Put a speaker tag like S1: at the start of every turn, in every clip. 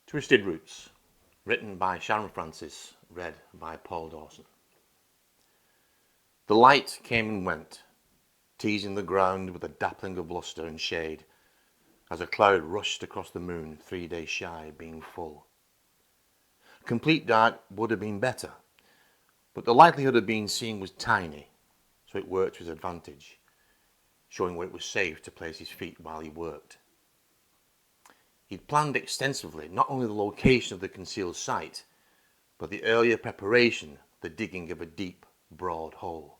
S1: Twisted Roots, written by Sharon Francis, read by Dawson. The light came and went, teasing the ground with a dappling of lustre and shade, as a cloud rushed across the moon 3 days shy of being full. Complete dark would have been better, but the likelihood of being seen was tiny, so it worked to his advantage, showing where it was safe to place his feet while he worked. He'd planned extensively not only the location of the concealed site, but the earlier preparation, the digging of a deep, broad hole.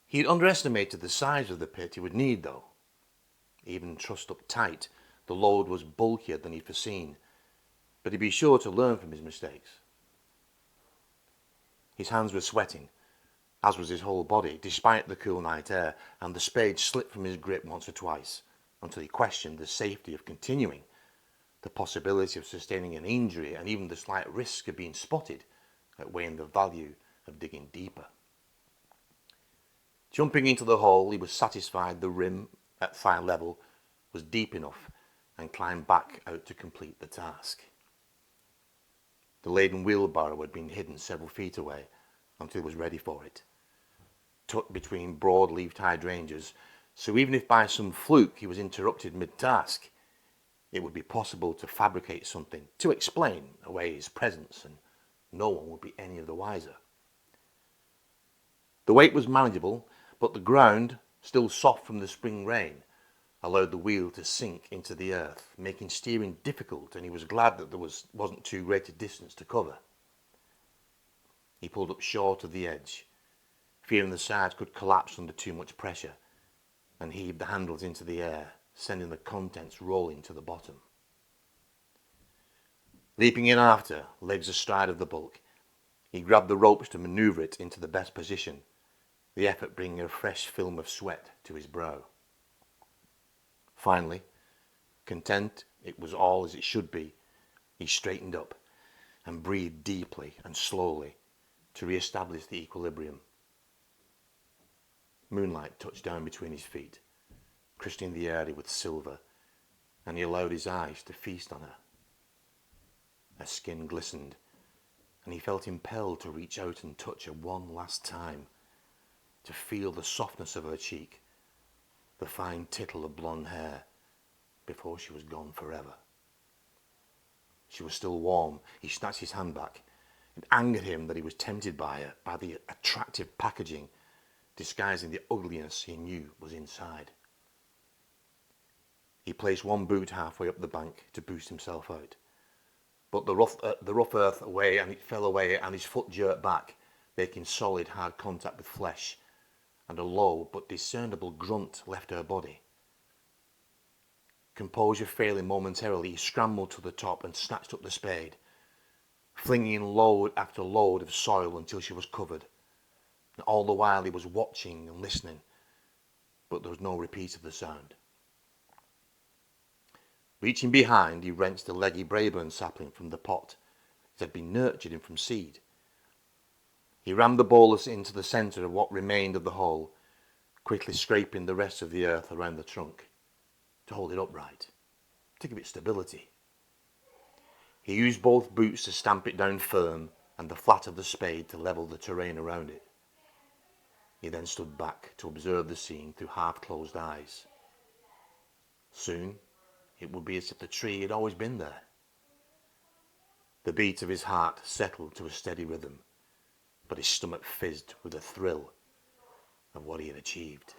S1: He'd underestimated the size of the pit he would need, though. Even trussed up tight, the load was bulkier than he'd foreseen, but he'd be sure to learn from his mistakes. His hands were sweating, as was his whole body, despite the cool night air, and the spade slipped from his grip once or twice, until he questioned the safety of continuing, the possibility of sustaining an injury, and even the slight risk of being spotted, outweighing the value of digging deeper. Jumping into the hole, he was satisfied the rim, at thigh level, was deep enough, and climbed back out to complete the task. The laden wheelbarrow had been hidden several feet away until he was ready for it, tucked between broad-leaved hydrangeas, so even if by some fluke he was interrupted mid-task, it would be possible to fabricate something to explain away his presence, and no one would be any of the wiser. The weight was manageable, but the ground, still soft from the spring rain, allowed the wheel to sink into the earth, making steering difficult, and he was glad that there wasn't too great a distance to cover. He pulled up short of the edge, fearing the sides could collapse under too much pressure, and heaved the handles into the air, sending the contents rolling to the bottom. Leaping in after, legs astride of the bulk, he grabbed the ropes to manoeuvre it into the best position, the effort bringing a fresh film of sweat to his brow. Finally, content it was all as it should be, he straightened up and breathed deeply and slowly to re-establish the equilibrium. Moonlight touched down between his feet, crystalling the air with silver, and he allowed his eyes to feast on her. Her skin glistened, and he felt impelled to reach out and touch her one last time, to feel the softness of her cheek, the fine tittle of blonde hair, before she was gone forever. She was still warm. He snatched his hand back. It angered him that he was tempted by her, by the attractive packaging, disguising the ugliness he knew was inside. He placed one boot halfway up the bank to boost himself out, but the rough earth away, and it fell away, and his foot jerked back, making solid, hard contact with flesh, and a low but discernible grunt left her body. Composure failing momentarily, he scrambled to the top and snatched up the spade, flinging load after load of soil until she was covered. And all the while he was watching and listening, but there was no repeat of the sound. Reaching behind, he wrenched a leggy Braeburn sapling from the pot that had been nurtured in from seed. He rammed the bolus into the centre of what remained of the hole, quickly scraping the rest of the earth around the trunk to hold it upright, to give it stability. He used both boots to stamp it down firm and the flat of the spade to level the terrain around it. He then stood back to observe the scene through half-closed eyes. Soon, it would be as if the tree had always been there. The beat of his heart settled to a steady rhythm, but his stomach fizzed with the thrill of what he had achieved.